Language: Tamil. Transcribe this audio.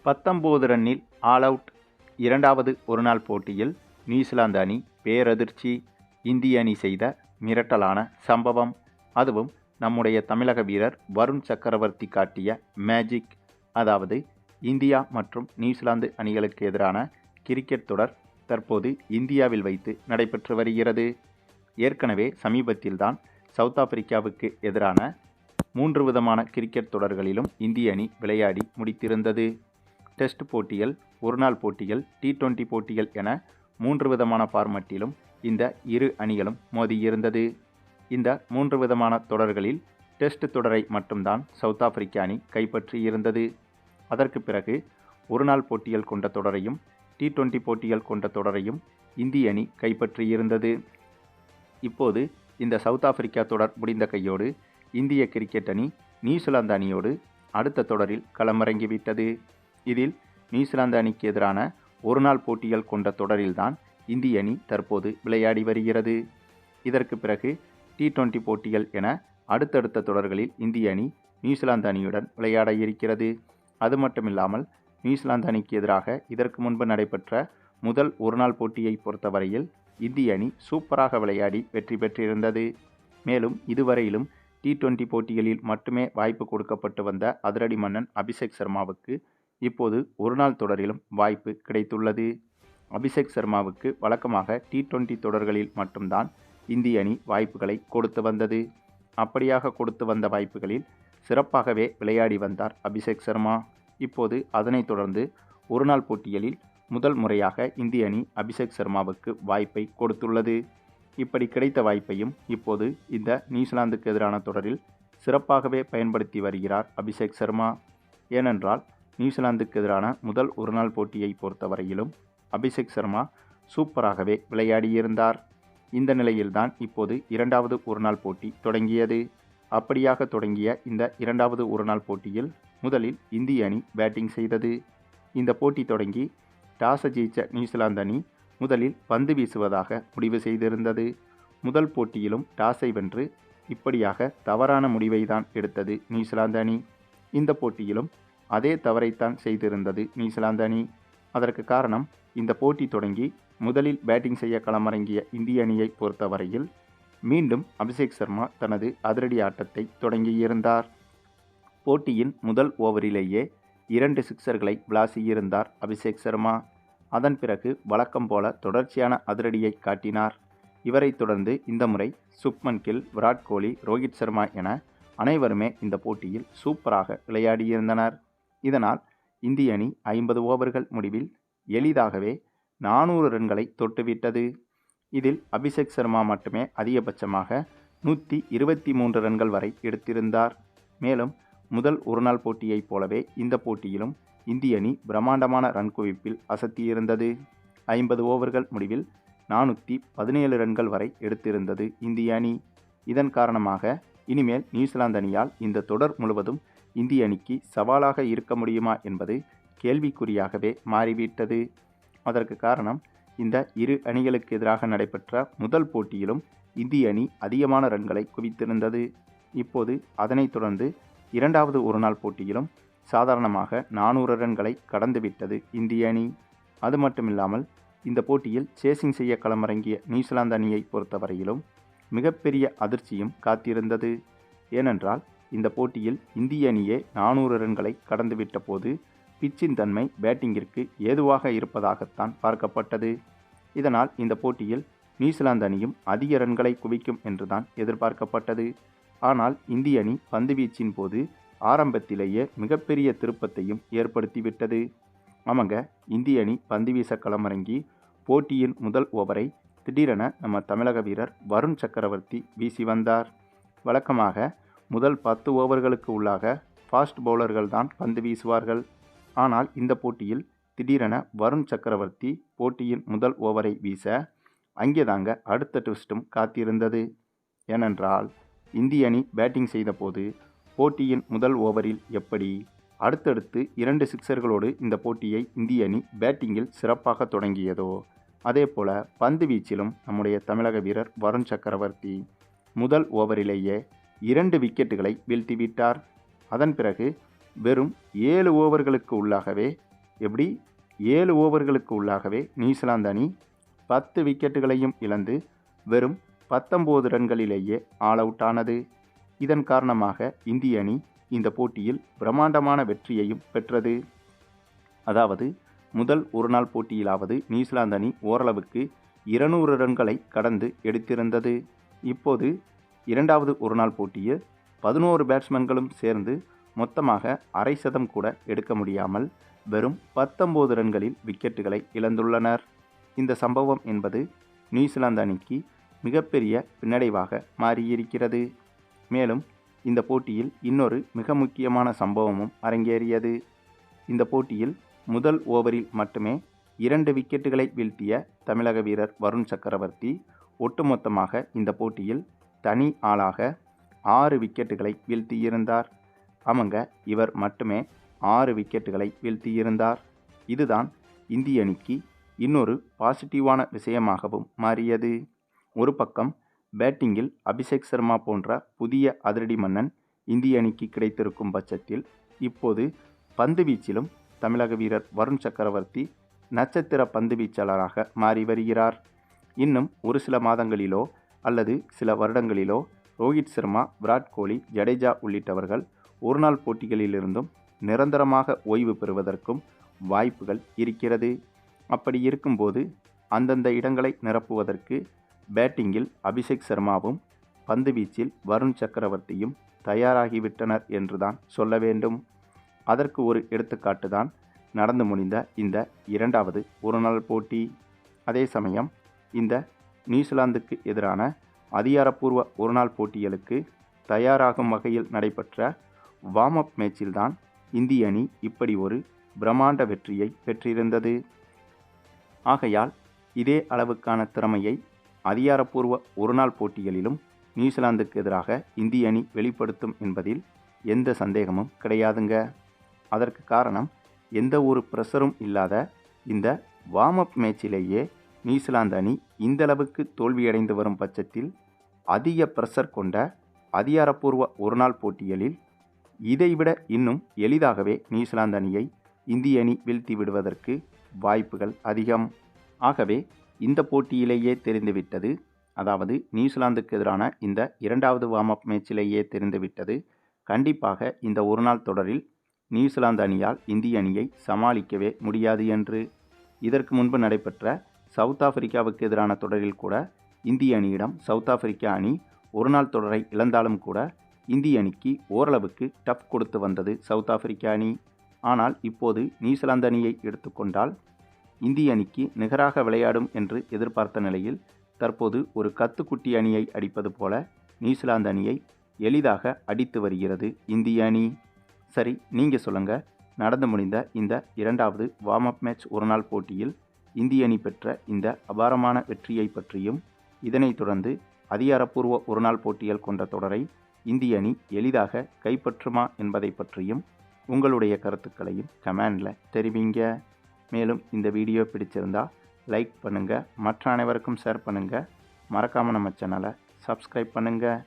19 ரன்னில் ஆல் அவுட். இரண்டாவது ஒருநாள் போட்டியில் நியூசிலாந்து அணி பேரதிர்ச்சி. இந்திய அணி செய்த மிரட்டலான சம்பவம். அதுவும் நம்முடைய தமிழக வீரர் வருண் சக்கரவர்த்தி காட்டிய மேஜிக். அதாவது இந்தியா மற்றும் நியூசிலாந்து அணிகளுக்கு எதிரான கிரிக்கெட் தொடர் தற்போது இந்தியாவில் வைத்து நடைபெற்று வருகிறது. ஏற்கனவே சமீபத்தில்தான் சவுத் ஆப்பிரிக்காவுக்கு எதிரான 3 விதமான கிரிக்கெட் தொடர்களிலும் இந்திய அணி விளையாடி முடித்திருந்தது. டெஸ்ட் போட்டிகள், ஒருநாள் போட்டிகள், T20 போட்டிகள் என 3 விதமான ஃபார்மட்டிலும் இந்த இரு அணிகளும் மோதியிருந்தது. இந்த 3 விதமான தொடர்களில் டெஸ்ட் தொடரை மட்டும்தான் சவுத் ஆப்பிரிக்க அணி கைப்பற்றியிருந்தது. அதற்கு பிறகு ஒருநாள் போட்டிகள் கொண்ட தொடரையும் T20 போட்டிகள் கொண்ட தொடரையும் இந்திய அணி கைப்பற்றியிருந்தது. இப்போது இந்த சவுத் ஆப்பிரிக்கா தொடர் முடிந்த கையோடு இந்திய கிரிக்கெட் அணி நியூசிலாந்து அணியோடு அடுத்த தொடரில் களமிறங்கிவிட்டது. இதில் நியூசிலாந்து அணிக்கு எதிரான ஒருநாள் போட்டிகள் கொண்ட தொடரில்தான் இந்திய அணி தற்போது விளையாடி வருகிறது. இதற்கு பிறகு T20 போட்டிகள் என அடுத்தடுத்த தொடர்களில் இந்திய அணி நியூசிலாந்து அணியுடன் விளையாட இருக்கிறது. அது மட்டுமில்லாமல் நியூசிலாந்து அணிக்கு எதிராக இதற்கு முன்பு நடைபெற்ற முதல் ஒருநாள் போட்டியை பொறுத்தவரையில் இந்திய அணி சூப்பராக விளையாடி வெற்றி பெற்றிருந்தது. மேலும் இதுவரையிலும் T20 போட்டிகளில் மட்டுமே வாய்ப்பு கொடுக்கப்பட்டு வந்த அதிரடி மன்னன் அபிஷேக் சர்மாவுக்கு இப்போது ஒருநாள் தொடரிலும் வாய்ப்பு கிடைத்துள்ளது. அபிஷேக் சர்மாவுக்கு வழக்கமாக T20 தொடர்களில் மட்டும்தான் இந்திய அணி வாய்ப்புகளை கொடுத்து வந்தது. அப்படியாக கொடுத்து வந்த வாய்ப்புகளில் சிறப்பாகவே விளையாடி வந்தார் அபிஷேக் சர்மா. இப்போது அதனைத் தொடர்ந்து ஒருநாள் போட்டிகளில் முதல் முறையாக இந்திய அணி அபிஷேக் சர்மாவுக்கு வாய்ப்பை கொடுத்துள்ளது. இப்படி கிடைத்த வாய்ப்பையும் இப்போது இந்த நியூசிலாந்துக்கு எதிரான தொடரில் சிறப்பாகவே பயன்படுத்தி வருகிறார் அபிஷேக் சர்மா. ஏனென்றால் நியூசிலாந்துக்கு எதிரான முதல் ஒருநாள் போட்டியை பொறுத்தவரையிலும் அபிஷேக் சர்மா சூப்பராகவே விளையாடியிருந்தார். இந்த நிலையில்தான் இப்போது இரண்டாவது ஒருநாள் போட்டி தொடங்கியது. அப்படியாக தொடங்கிய இந்த இரண்டாவது ஒருநாள் போட்டியில் முதலில் இந்திய அணி பேட்டிங் செய்தது. இந்த போட்டி தொடங்கி டாஸ் ஜெயித்த நியூசிலாந்து அணி முதலில் பந்து வீசுவதாக முடிவு செய்திருந்தது. முதல் போட்டியிலும் டாஸை வென்று இப்படியாக தவறான முடிவை தான் எடுத்தது நியூசிலாந்து அணி. இந்த போட்டியிலும் அதே தவறைத்தான் செய்திருந்தது நியூசிலாந்து அணி. அதற்கு காரணம், இந்த போட்டி தொடங்கி முதலில் பேட்டிங் செய்ய களமிறங்கிய இந்திய அணியை பொறுத்தவரையில் மீண்டும் அபிஷேக் சர்மா தனது அதிரடி ஆட்டத்தை தொடங்கியிருந்தார். போட்டியின் முதல் ஓவரிலேயே 2 சிக்சர்களை விளாசியிருந்தார் அபிஷேக் சர்மா. அதன் பிறகு வழக்கம் போல தொடர்ச்சியான அதிரடியை காட்டினார். இவரை தொடர்ந்து இந்த முறை சுப்மன் கில், விராட் கோலி, ரோஹித் சர்மா என அனைவருமே இந்த போட்டியில் சூப்பராக விளையாடியிருந்தனர். இதனால் இந்திய அணி 50 ஓவர்கள் முடிவில் எளிதாகவே 400 ரன்களை தொட்டுவிட்டது. இதில் அபிஷேக் சர்மா மட்டுமே அதிகபட்சமாக 123 ரன்கள் வரை எடுத்திருந்தார். மேலும் முதல் ஒருநாள் போட்டியைப் போலவே இந்த போட்டியிலும் இந்திய அணி பிரம்மாண்டமான ரன் குவிப்பில் அசத்தியிருந்தது. 50 ஓவர்கள் முடிவில் 417 ரன்கள் வரை எடுத்திருந்தது இந்திய அணி. இதன் காரணமாக இனிமேல் நியூசிலாந்து அணியால் இந்த தொடர் முழுவதும் இந்திய அணிக்கு சவாலாக இருக்க முடியுமா என்பது கேள்விக்குறியாகவே மாறிவிட்டது. அதற்கு காரணம், இந்த இரு அணிகளுக்கு எதிராக நடைபெற்ற முதல் போட்டியிலும் இந்திய அணி அதிகமான ரன்களை குவித்திருந்தது. இப்போது அதனைத் தொடர்ந்து இரண்டாவது ஒருநாள் போட்டியிலும் சாதாரணமாக 400 ரன்களை கடந்துவிட்டது இந்திய அணி. அது மட்டுமில்லாமல் இந்த போட்டியில் சேசிங் செய்ய களமிறங்கிய நியூசிலாந்து அணியை பொறுத்தவரையிலும் மிகப்பெரிய அதிர்ச்சியும் காத்திருந்தது. ஏனென்றால் இந்த போட்டியில் இந்திய அணியே 400 ரன்களை கடந்துவிட்ட போது பிச்சின் தன்மை பேட்டிங்கிற்கு ஏதுவாக இருப்பதாகத்தான் பார்க்கப்பட்டது. இதனால் இந்த போட்டியில் நியூசிலாந்து அணியும் அதிக ரன்களை குவிக்கும் என்றுதான் எதிர்பார்க்கப்பட்டது. ஆனால் இந்திய அணி பந்துவீச்சின் போது ஆரம்பத்திலேயே மிகப்பெரிய திருப்பத்தையும் ஏற்படுத்திவிட்டது. ஆமாங்க, இந்திய அணி பந்து வீச களமிறங்கி போட்டியின் முதல் ஓவரை திடீரென நம்ம தமிழக வீரர் வருண் சக்கரவர்த்தி வீசி வந்தார். வழக்கமாக முதல் 10 ஓவர்களுக்கு உள்ளாக ஃபாஸ்ட் பவுலர்கள் தான் பந்து வீசுவார்கள். ஆனால் இந்த போட்டியில் திடீரென வருண் சக்கரவர்த்தி போட்டியின் முதல் ஓவரை வீச அங்கேதாங்க அடுத்த ட்விஸ்டும் காத்திருந்தது. ஏனென்றால் இந்திய அணி பேட்டிங் செய்தபோது போட்டியின் முதல் ஓவரில் எப்படி அடுத்தடுத்து 2 சிக்சர்களோடு இந்த போட்டியை இந்திய அணி பேட்டிங்கில் சிறப்பாக தொடங்கியதோ அதேபோல பந்து வீச்சிலும் நம்முடைய தமிழக வீரர் வருண் சக்கரவர்த்தி முதல் ஓவரிலேயே 2 விக்கெட்டுகளை வீழ்த்திவிட்டார். அதன் பிறகு வெறும் 7 ஓவர்களுக்கு உள்ளாகவே எப்படி 7 ஓவர்களுக்கு உள்ளாகவே நியூசிலாந்து அணி 10 விக்கெட்டுகளையும் இழந்து வெறும் 19 ரன்களிலேயே ஆல் அவுட் ஆனது. இதன் காரணமாக இந்திய அணி இந்த போட்டியில் பிரம்மாண்டமான வெற்றியையும் பெற்றது. அதாவது முதல் ஒருநாள் போட்டியிலாவது நியூசிலாந்து அணி ஓரளவுக்கு 200 ரன்களை கடந்து எடுத்திருந்தது. இப்போது இரண்டாவது ஒருநாள் போட்டியில் 11 பேட்ஸ்மேன்களும் சேர்ந்து மொத்தமாக அரை சதம் கூட எடுக்க முடியாமல் வெறும் 19 ரன்களில் விக்கெட்டுகளை இழந்துள்ளனர். இந்த சம்பவம் என்பது நியூசிலாந்து அணிக்கு மிகப்பெரிய பின்னடைவாக மாறியிருக்கிறது. மேலும் இந்த போட்டியில் இன்னொரு மிக முக்கியமான சம்பவமும் அரங்கேறியது. இந்த போட்டியில் முதல் ஓவரில் மட்டுமே 2 விக்கெட்டுகளை வீழ்த்திய தமிழக வீரர் வருண் சக்கரவர்த்தி ஒட்டுமொத்தமாக இந்த போட்டியில் தனி ஆளாக 6 விக்கெட்டுகளை வீழ்த்தியிருந்தார். ஆமாங்க, இவர் மட்டுமே 6 விக்கெட்டுகளை வீழ்த்தியிருந்தார். இதுதான் இந்திய அணிக்கு இன்னொரு பாசிட்டிவான விஷயமாகவும் மாறியது. ஒரு பக்கம் பேட்டிங்கில் அபிஷேக் சர்மா போன்ற புதிய அதிரடி மன்னன் இந்திய அணிக்கு கிடைத்திருக்கும் பட்சத்தில், இப்போது பந்து வீச்சிலும் தமிழக வீரர் வருண் சக்கரவர்த்தி நட்சத்திர பந்து வீச்சாளராக மாறி வருகிறார். இன்னும் ஒரு சில மாதங்களிலோ அல்லது சில வருடங்களிலோ ரோஹித் சர்மா, விராட் கோலி, ஜடேஜா உள்ளிட்டவர்கள் ஒருநாள் போட்டிகளிலிருந்தும் நிரந்தரமாக ஓய்வு பெறுவதற்கும் வாய்ப்புகள் இருக்கிறது. அப்படி இருக்கும்போது அந்தந்த இடங்களை நிரப்புவதற்கு பேட்டிங்கில் அபிஷேக் சர்மாவும் பந்து வீச்சில் வருண் சக்கரவர்த்தியும் தயாராகிவிட்டனர் என்றுதான் சொல்ல வேண்டும். அதற்கு ஒரு எடுத்துக்காட்டு தான் நடந்து முடிந்த இந்த இரண்டாவது ஒருநாள் போட்டி. அதே சமயம் இந்த நியூசிலாந்துக்கு எதிரான அதிகாரப்பூர்வ ஒருநாள் போட்டிகளுக்கு தயாராகும் வகையில் நடைபெற்ற வார்ம் அப் மேட்சில்தான் இந்திய அணி இப்படி ஒரு பிரம்மாண்ட வெற்றியை பெற்றிருந்தது. ஆகையால் இதே அளவுக்கான திறமையை அதிகாரப்பூர்வ ஒருநாள் போட்டிகளிலும் நியூசிலாந்துக்கு எதிராக இந்திய அணி வெளிப்படுத்தும் என்பதில் எந்த சந்தேகமும் கிடையாதுங்க. அதற்கு காரணம், எந்த ஒரு ப்ரெஷரும் இல்லாத இந்த வார்ம் அப் மேட்சிலேயே நியூசிலாந்து அணி இந்தளவுக்கு தோல்வியடைந்து வரும் பட்சத்தில் அதிக ப்ரெஷர் கொண்ட அதிகாரப்பூர்வ ஒருநாள் போட்டிகளில் இதைவிட இன்னும் எளிதாகவே நியூசிலாந்து அணியை இந்திய அணி வீழ்த்தி விடுவதற்கு வாய்ப்புகள் அதிகம். ஆகவே இந்த போட்டியிலேயே தெரிந்துவிட்டது, அதாவது நியூசிலாந்துக்கு எதிரான இந்த இரண்டாவது வார்ம் அப் மேட்சிலேயே தெரிந்துவிட்டது, கண்டிப்பாக இந்த ஒருநாள் தொடரில் நியூசிலாந்து அணியால் இந்திய அணியை சமாளிக்கவே முடியாது என்று. இதற்கு முன்பு நடைபெற்ற சவுத் ஆப்பிரிக்காவுக்கு எதிரான தொடரில் கூட இந்திய அணியிடம் சவுத் ஆப்பிரிக்கா அணி ஒருநாள் தொடரை இழந்தாலும் கூட இந்திய அணிக்கு ஓரளவுக்கு டஃப் கொடுத்து வந்தது சவுத் ஆப்பிரிக்கா அணி. ஆனால் இப்போது நியூசிலாந்து அணியை எடுத்துக்கொண்டால் இந்திய அணிக்கு நிகராக விளையாடும் என்று எதிர்பார்த்த நிலையில் தற்போது ஒரு கத்துக்குட்டி அணியை அடிப்பது போல நியூசிலாந்து அணியை எளிதாக அடித்து வருகிறது இந்திய அணி. சரி, நீங்கள் சொல்லுங்கள், நடந்து முடிந்த இந்த இரண்டாவது வார்ம் அப் மேட்ச் ஒருநாள் போட்டியில் இந்திய அணி பெற்ற இந்த அபாரமான வெற்றியை பற்றியும், இதனைத் தொடர்ந்து அதிகாரப்பூர்வ ஒருநாள் போட்டிகள் கொண்ட தொடரை இந்திய அணி எளிதாக கைப்பற்றுமா என்பதை பற்றியும் உங்களுடைய கருத்துக்களையும் கமெண்டில் தெரிவிங்க. மேலும் இந்த வீடியோ பிடிச்சிருந்தால் லைக் பண்ணுங்கள், மற்ற அனைவருக்கும் ஷேர் பண்ணுங்கள், மறக்காமல் நம்ம சேனலை சப்ஸ்கிரைப் பண்ணுங்கள்.